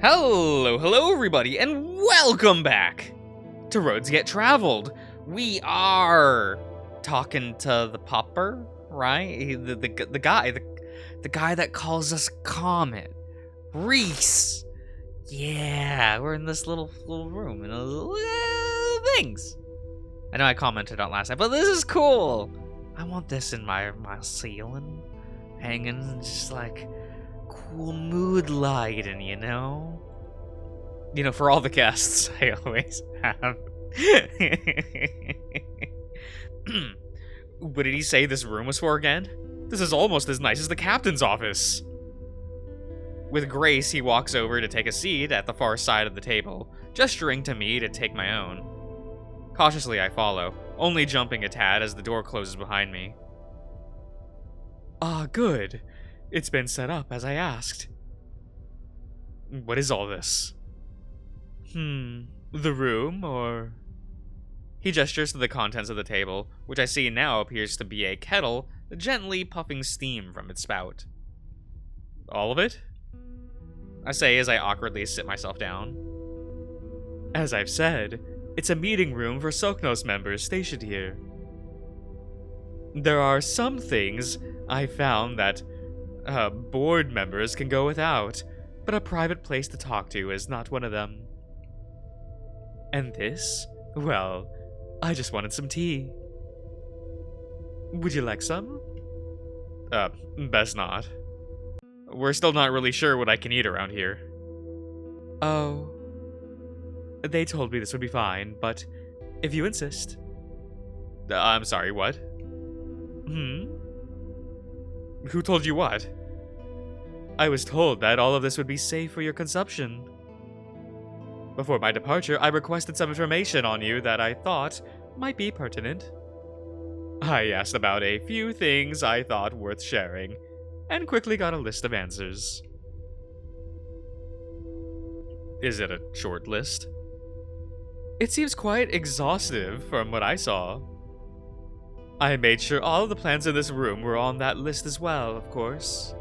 Hello everybody, and welcome back to Roads Get Traveled. We are talking to the popper, right? The guy that calls us Comet, Reese. Yeah, we're in this little room and little things. I know I commented on last night, but this is cool. I want this in my ceiling, hanging just like cool mood lighting, you know? You know, for all the guests, I always have. What did he say this room was for again? This is almost as nice as the captain's office. With grace, he walks over to take a seat at the far side of the table, gesturing to me to take my own. Cautiously, I follow, only jumping a tad as the door closes behind me. Ah, good. It's been set up as I asked. What is all this? The room, or... He gestures to the contents of the table, which I see now appears to be a kettle gently puffing steam from its spout. All of it? I say as I awkwardly sit myself down. As I've said, it's a meeting room for Soknos members stationed here. There are some things I found that board members can go without, but a private place to talk to is not one of them. And this? Well, I just wanted some tea. Would you like some? Best not. We're still not really sure what I can eat around here. Oh. They told me this would be fine, but if you insist. I'm sorry, what? Who told you what? I was told that all of this would be safe for your consumption. Before my departure, I requested some information on you that I thought might be pertinent. I asked about a few things I thought worth sharing, and quickly got a list of answers. Is it a short list? It seems quite exhaustive from what I saw. I made sure all of the plans in this room were on that list as well, of course.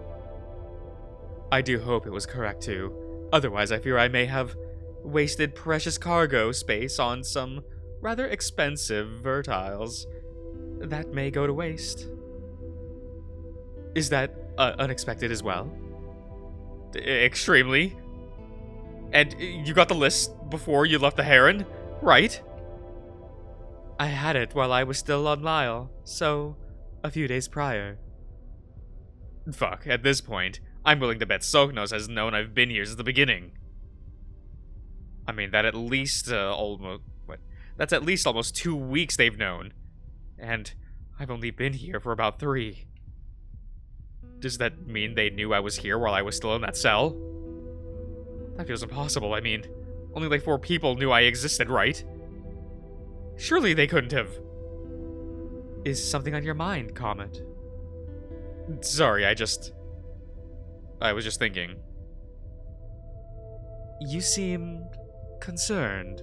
I do hope it was correct too, otherwise I fear I may have wasted precious cargo space on some rather expensive vertiles that may go to waste. Is that unexpected as well? Extremely. And you got the list before you left the Heron, right? I had it while I was still on Lyle, so a few days prior. Fuck, at this point, I'm willing to bet Soknos has known I've been here since the beginning. I mean, that's at least almost 2 weeks they've known. And I've only been here for about 3. Does that mean they knew I was here while I was still in that cell? That feels impossible. I mean, only like 4 people knew I existed, right? Surely they couldn't have. Is something on your mind, Comet? Sorry, I was just thinking. You seem concerned.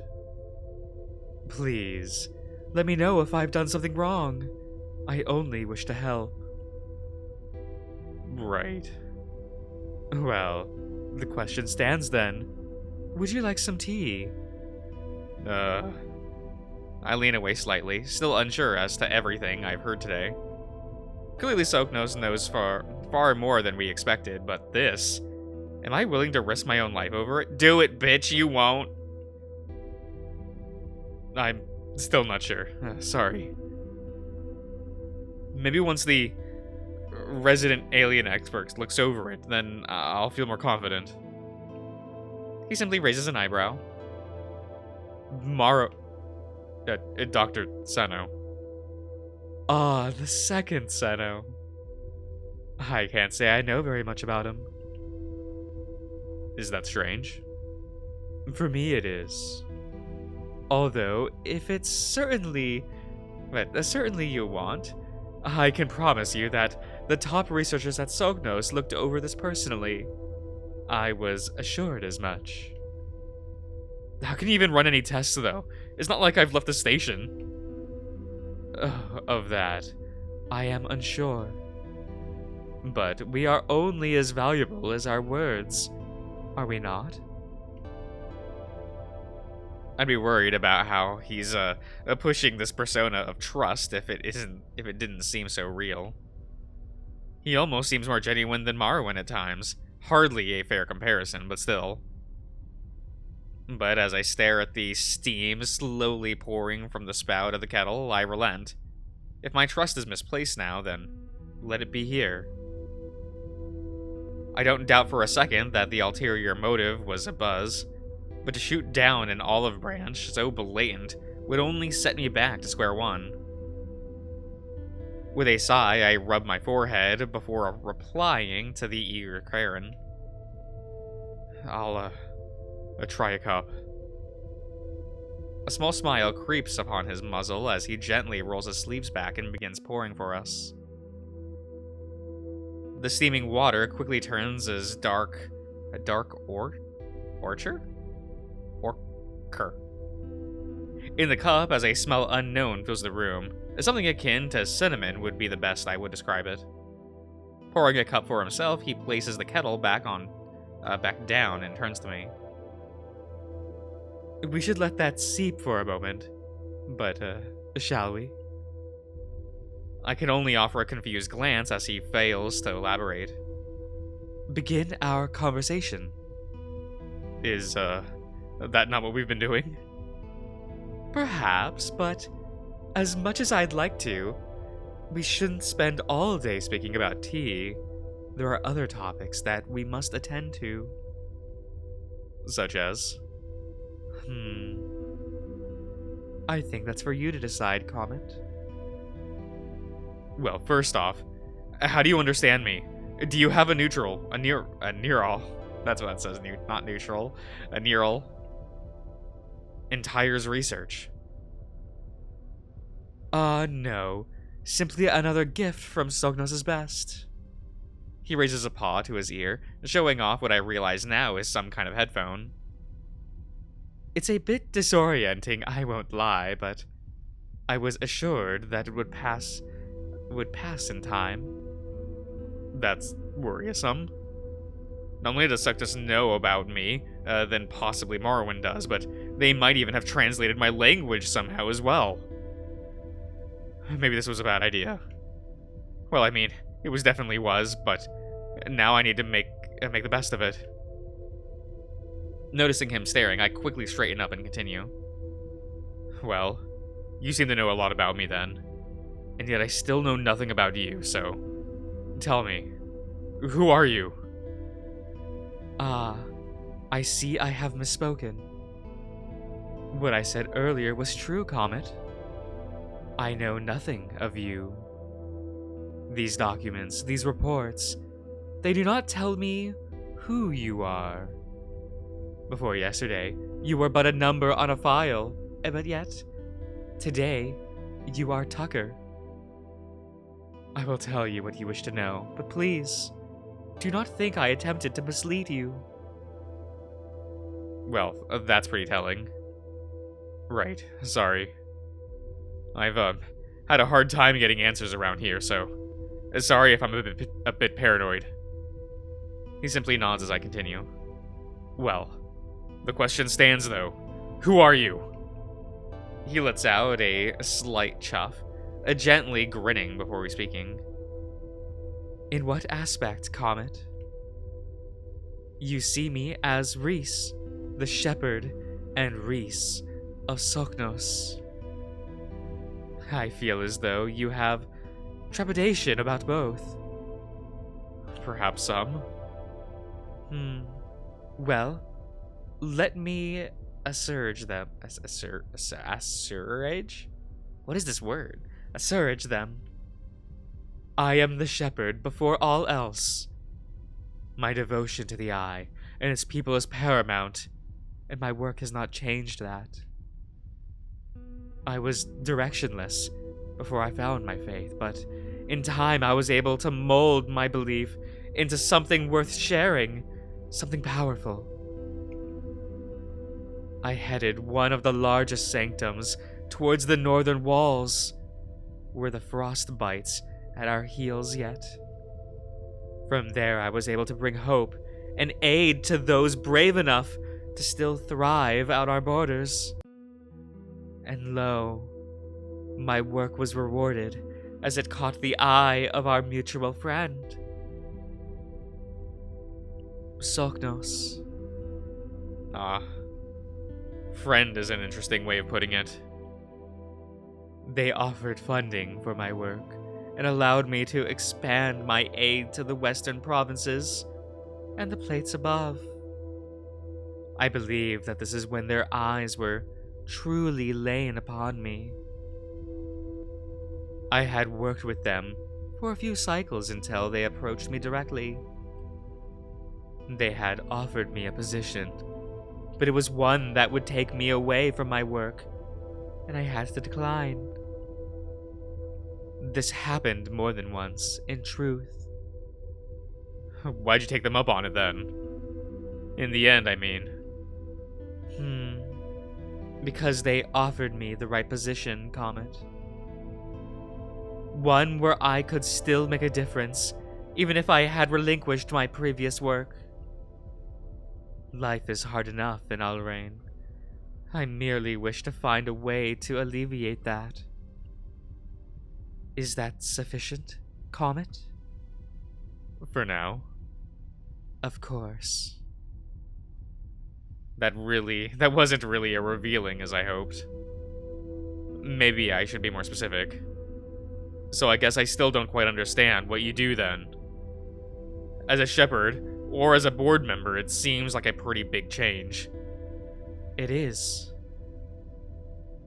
Please, let me know if I've done something wrong. I only wish to help. Right. Well, the question stands then. Would you like some tea? I lean away slightly, still unsure as to everything I've heard today. Clearly Soknos knows far more than we expected, but this... Am I willing to risk my own life over it? Do it, bitch, you won't! I'm still not sure. Sorry. Maybe once the resident alien expert looks over it, then I'll feel more confident. He simply raises an eyebrow. Dr. Seno. Ah, the second Seno. I can't say I know very much about him. Is that strange? For me it is. Although, if it's certainly you want, I can promise you that the top researchers at Soknos looked over this personally. I was assured as much. How can you even run any tests, though? It's not like I've left the station. Of that, I am unsure. But we are only as valuable as our words, are we not? I'd be worried about how he's pushing this persona of trust if it didn't seem so real. He almost seems more genuine than Marrowyn at times. Hardly a fair comparison, but still. But as I stare at the steam slowly pouring from the spout of the kettle, I relent. If my trust is misplaced now, then let it be here. I don't doubt for a second that the ulterior motive was a buzz, but to shoot down an olive branch so blatant would only set me back to square one. With a sigh, I rub my forehead before replying to the eager Karen. I'll try a cup. A small smile creeps upon his muzzle as he gently rolls his sleeves back and begins pouring for us. The steaming water quickly turns as a dark orchard? Orchard. In the cup, as a smell unknown fills the room, something akin to cinnamon would be the best I would describe it. Pouring a cup for himself, he places the kettle back down and turns to me. We should let that seep for a moment, but, shall we? I can only offer a confused glance as he fails to elaborate. Begin our conversation. Is, that not what we've been doing? Perhaps, but as much as I'd like to, we shouldn't spend all day speaking about tea. There are other topics that we must attend to. Such as? I think that's for you to decide, Comet. Well, first off, how do you understand me? Do you have a neural? A neural? That's what it says, not neutral. A neural. In Tyre's research. No. Simply another gift from Sognos' best. He raises a paw to his ear, showing off what I realize now is some kind of headphone. It's a bit disorienting, I won't lie, but I was assured that it would pass in time. That's worrisome. Not only does Sognos know about me, than possibly Marrowyn does, but they might even have translated my language somehow as well. Maybe this was a bad idea. Well, I mean, it definitely was, but now I need to make the best of it. Noticing him staring, I quickly straighten up and continue. Well, you seem to know a lot about me then, and yet I still know nothing about you, so tell me, who are you? I see I have misspoken. What I said earlier was true, Comet. I know nothing of you. These documents, these reports, they do not tell me who you are. Before yesterday, you were but a number on a file, but yet, today, you are Tucker. I will tell you what you wish to know, but please, do not think I attempted to mislead you. Well, that's pretty telling. Right, sorry. I've, had a hard time getting answers around here, so sorry if I'm a bit paranoid. He simply nods as I continue. Well, the question stands, though. Who are you? He lets out a slight chuff, gently grinning before speaking. In what aspect, Comet? You see me as Reese, the shepherd, and Reese of Sognos. I feel as though you have trepidation about both. Perhaps some. Well, let me assuage them. Assuage? What is this word? Assuage them. I am the shepherd before all else. My devotion to the Eye and its people is paramount, and my work has not changed that. I was directionless before I found my faith, but in time I was able to mold my belief into something worth sharing, something powerful. I headed one of the largest sanctums towards the northern walls, where the frost bites at our heels yet. From there I was able to bring hope and aid to those brave enough to still thrive out our borders. And lo, my work was rewarded as it caught the eye of our mutual friend, Soknos. Ah, friend is an interesting way of putting it. They offered funding for my work and allowed me to expand my aid to the western provinces and the plates above. I believe that this is when their eyes were truly lain upon me. I had worked with them for a few cycles until they approached me directly. They had offered me a position, but it was one that would take me away from my work, and I had to decline. This happened more than once, in truth. Why'd you take them up on it then? In the end, I mean. Because they offered me the right position, Comet. One where I could still make a difference, even if I had relinquished my previous work. Life is hard enough in Alrain. I merely wish to find a way to alleviate that. Is that sufficient, Comet? For now. Of course. That wasn't really as revealing as I hoped. Maybe I should be more specific. So I guess I still don't quite understand what you do then. As a shepherd, or as a board member, it seems like a pretty big change. It is.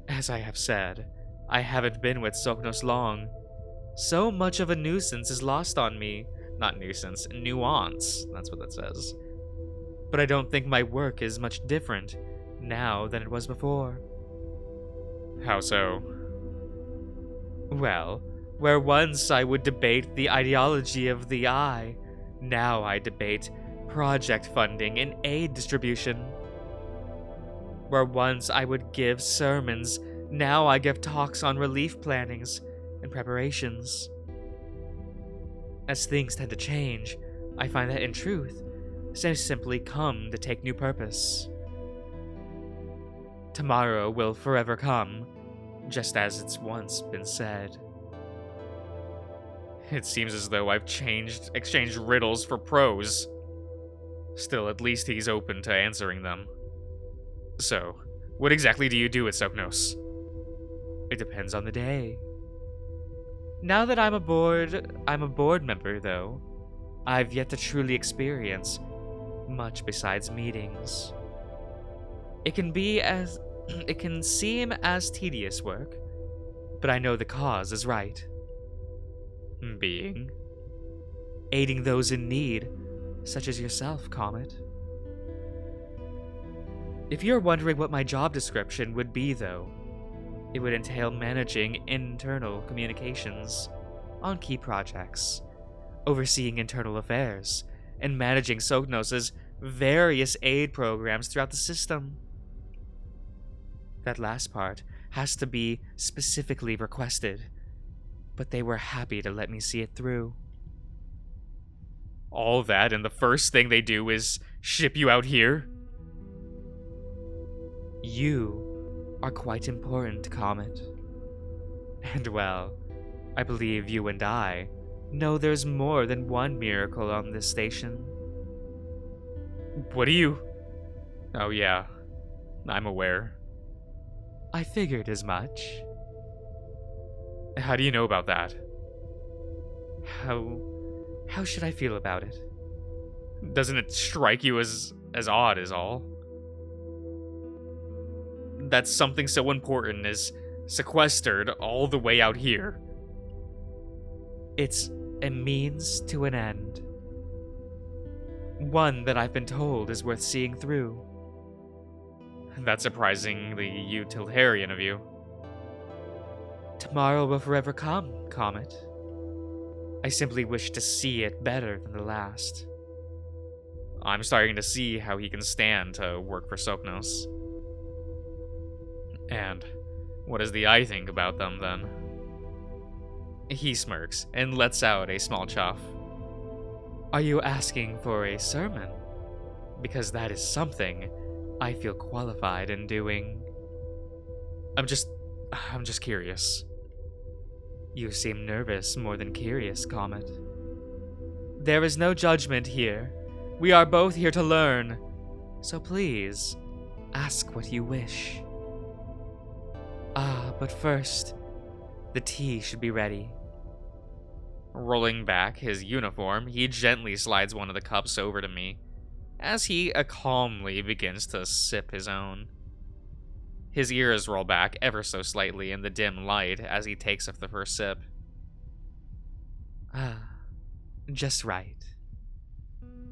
As I have said, I haven't been with Soknos long. So much of a nuisance is lost on me. Not nuisance, nuance. That's what that says. But I don't think my work is much different now than it was before. How so? Well, where once I would debate the ideology of the Eye, now I debate project funding and aid distribution. Where once I would give sermons, now I give talks on relief plannings and preparations. As things tend to change, I find that in truth, they simply come to take new purpose. Tomorrow will forever come, just as it's once been said. It seems as though I've exchanged riddles for prose. Still, at least he's open to answering them. So, what exactly do you do at Soknos? It depends on the day. Now that I'm a board member, though, I've yet to truly experience much besides meetings. It can seem as tedious work, but I know the cause is right. Being? Aiding those in need, such as yourself, Comet. If you're wondering what my job description would be, though, it would entail managing internal communications on key projects, overseeing internal affairs, and managing Soknos' various aid programs throughout the system. That last part has to be specifically requested, but they were happy to let me see it through. All that, and the first thing they do is ship you out here? You are quite important, Comet. And well, I believe you and I know there's more than one miracle on this station. What do you... Oh yeah, I'm aware. I figured as much. How do you know about that? How should I feel about it? Doesn't it strike you as odd is all? That something so important is sequestered all the way out here. It's a means to an end. One that I've been told is worth seeing through. That's surprisingly utilitarian of you. Tomorrow will forever come, Comet. I simply wish to see it better than the last. I'm starting to see how he can stand to work for Soknos. And what does the Eye think about them, then? He smirks and lets out a small chuff. Are you asking for a sermon? Because that is something I feel qualified in doing. I'm just curious. You seem nervous more than curious, Comet. There is no judgment here. We are both here to learn. So please, ask what you wish. But first, the tea should be ready. Rolling back his uniform, he gently slides one of the cups over to me, as he calmly begins to sip his own. His ears roll back ever so slightly in the dim light as he takes the first sip. Just right.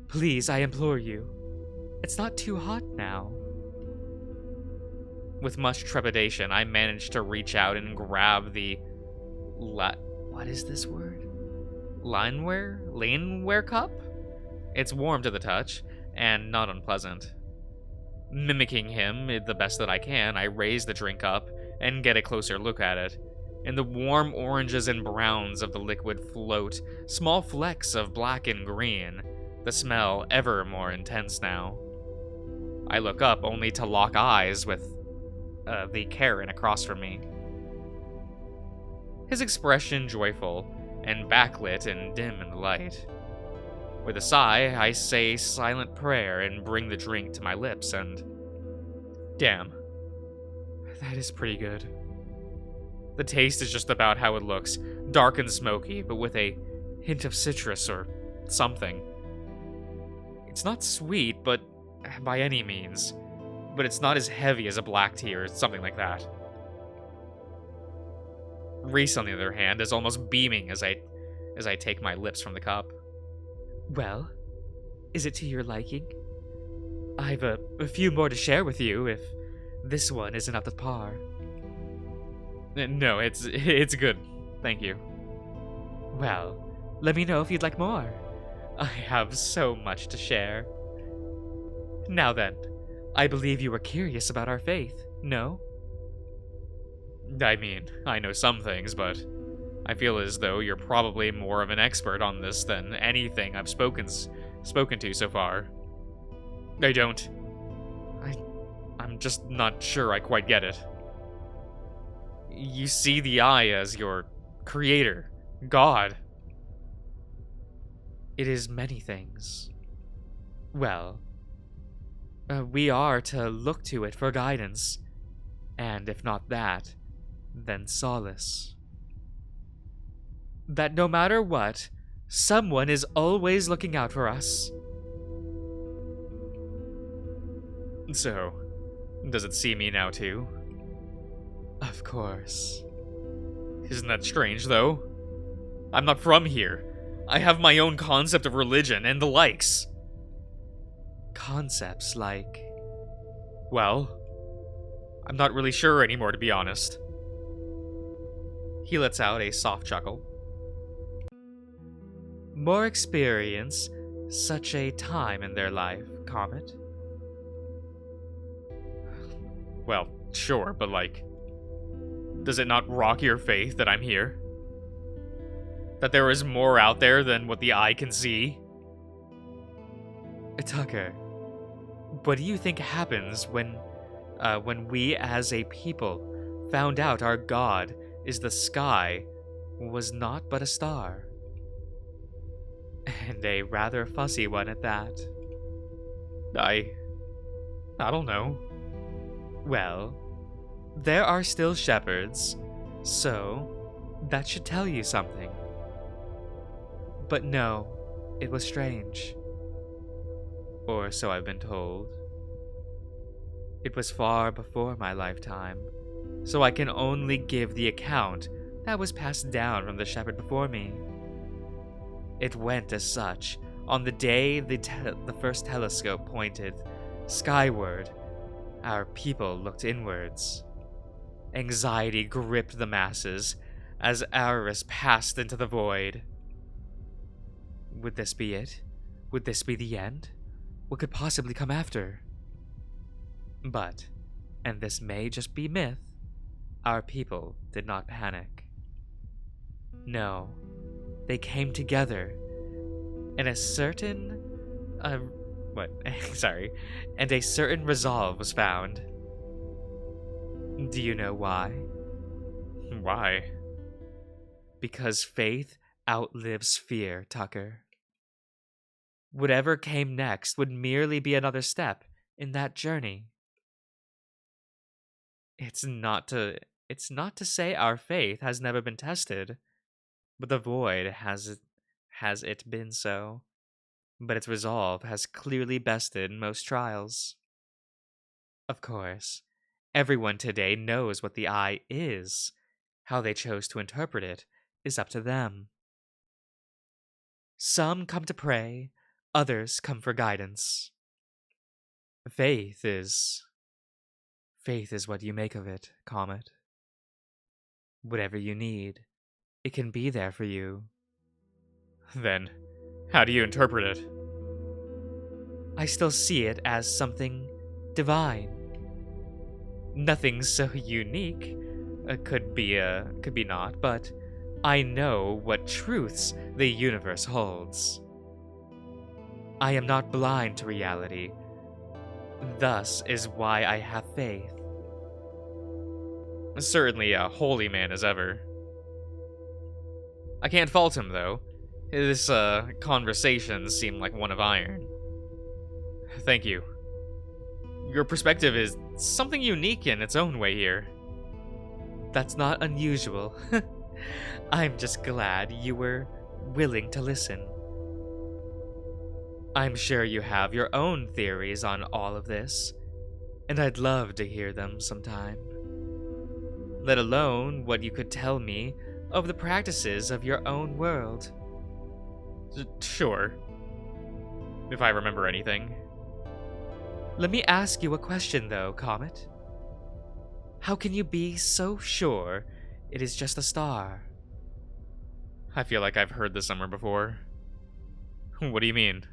Please, I implore you. It's not too hot now. With much trepidation, I manage to reach out and grab the... what is this word? Laneware cup? It's warm to the touch, and not unpleasant. Mimicking him the best that I can, I raise the drink up and get a closer look at it. In the warm oranges and browns of the liquid float small flecks of black and green, the smell ever more intense now. I look up only to lock eyes with the Karen across from me. His expression joyful, and backlit and dim in the light. With a sigh, I say silent prayer and bring the drink to my lips and... Damn. That is pretty good. The taste is just about how it looks, dark and smoky, but with a hint of citrus or something. It's not sweet, but by any means. But it's not as heavy as a black tea or something like that. Reese, on the other hand, is almost beaming as I take my lips from the cup. Well, is it to your liking? I've a few more to share with you if this one isn't up to par. No, it's good. Thank you. Well, let me know if you'd like more. I have so much to share. Now then, I believe you were curious about our faith, no? I mean, I know some things, but I feel as though you're probably more of an expert on this than anything I've spoken to so far. I'm just not sure I quite get it. You see the eye as your creator, God. It is many things. Well, we are to look to it for guidance, and if not that, then solace. That no matter what, someone is always looking out for us. So, does it see me now too? Of course. Isn't that strange, though? I'm not from here. I have my own concept of religion and the likes. Concepts like... Well, I'm not really sure anymore, to be honest. He lets out a soft chuckle. More experience such a time in their life, Comet? Well, sure, but does it not rock your faith that I'm here? That there is more out there than what the eye can see? Tucker, what do you think happens when we as a people found out our God is the sky was not but a star? And a rather fussy one at that. I don't know. Well, there are still shepherds, so that should tell you something. But no, it was strange. Or so I've been told. It was far before my lifetime, so I can only give the account that was passed down from the shepherd before me. It went as such on the day the first telescope pointed skyward. Our people looked inwards. Anxiety gripped the masses as Aris passed into the void. Would this be it? Would this be the end? What could possibly come after? But, and this may just be myth, our people did not panic. No, they came together, and a certain resolve was found. Do you know why? Why? Because faith outlives fear, Tucker. Whatever came next would merely be another step in that journey. It's not to say our faith has never been tested, but the void has it been so. But its resolve has clearly bested most trials. Of course, everyone today knows what the eye is. How they chose to interpret it is up to them. Some come to pray, others come for guidance. Faith is what you make of it, Comet. Whatever you need, it can be there for you. Then, how do you interpret it? I still see it as something divine. Nothing so unique. Could be not, but I know what truths the universe holds. I am not blind to reality. Thus is why I have faith. Certainly a holy man as ever. I can't fault him, though. This conversation seemed like one of iron. Thank you. Your perspective is something unique in its own way here. That's not unusual. I'm just glad you were willing to listen. I'm sure you have your own theories on all of this, and I'd love to hear them sometime. Let alone what you could tell me of the practices of your own world. Sure. If I remember anything. Let me ask you a question, though, Comet. How can you be so sure it is just a star? I feel like I've heard this somewhere before. What do you mean?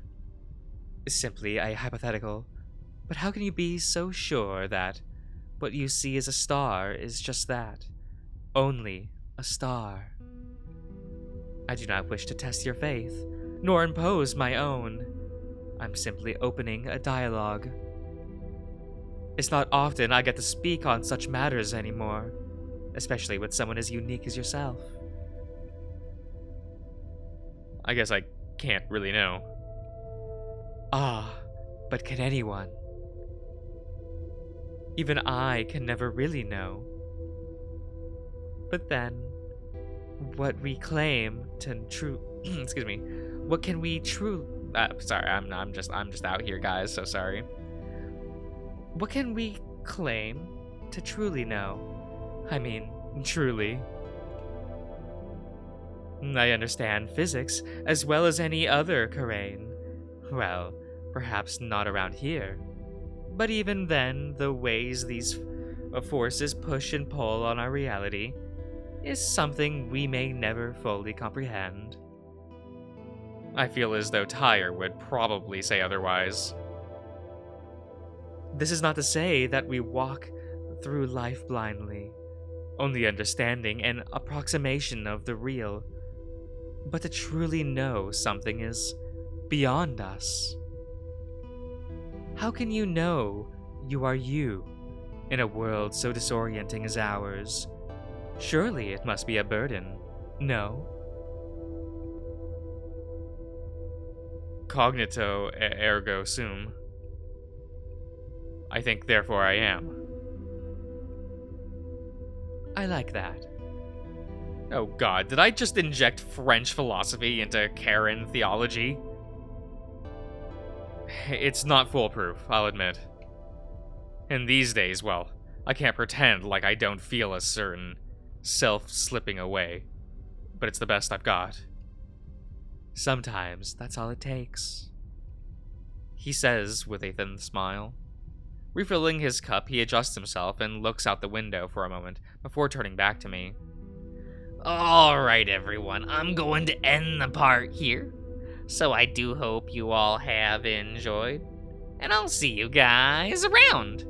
Simply a hypothetical. But how can you be so sure that what you see as a star is just that? Only a star. I do not wish to test your faith, nor impose my own. I'm simply opening a dialogue. It's not often I get to speak on such matters anymore, especially with someone as unique as yourself. I guess I can't really know. Ah, but can anyone? Even I can never really know. But then, what we claim to excuse me, what can we sorry, I'm just out here, guys, so sorry. What can we claim to truly know? I mean, truly. I understand physics as well as any other Karain. Well, perhaps not around here. But even then, the ways these forces push and pull on our reality is something we may never fully comprehend. I feel as though Tyre would probably say otherwise. This is not to say that we walk through life blindly, only understanding an approximation of the real, but to truly know something is beyond us. How can you know you are you in a world so disorienting as ours? Surely it must be a burden, no? Cognito ergo sum. I think therefore I am. I like that. Oh god, did I just inject French philosophy into Karen theology? It's not foolproof, I'll admit. And these days, well, I can't pretend like I don't feel a certain self slipping away, but it's the best I've got. Sometimes that's all it takes, he says with a thin smile. Refilling his cup, he adjusts himself and looks out the window for a moment before turning back to me. Alright, everyone, I'm going to end the part here. So I do hope you all have enjoyed, and I'll see you guys around.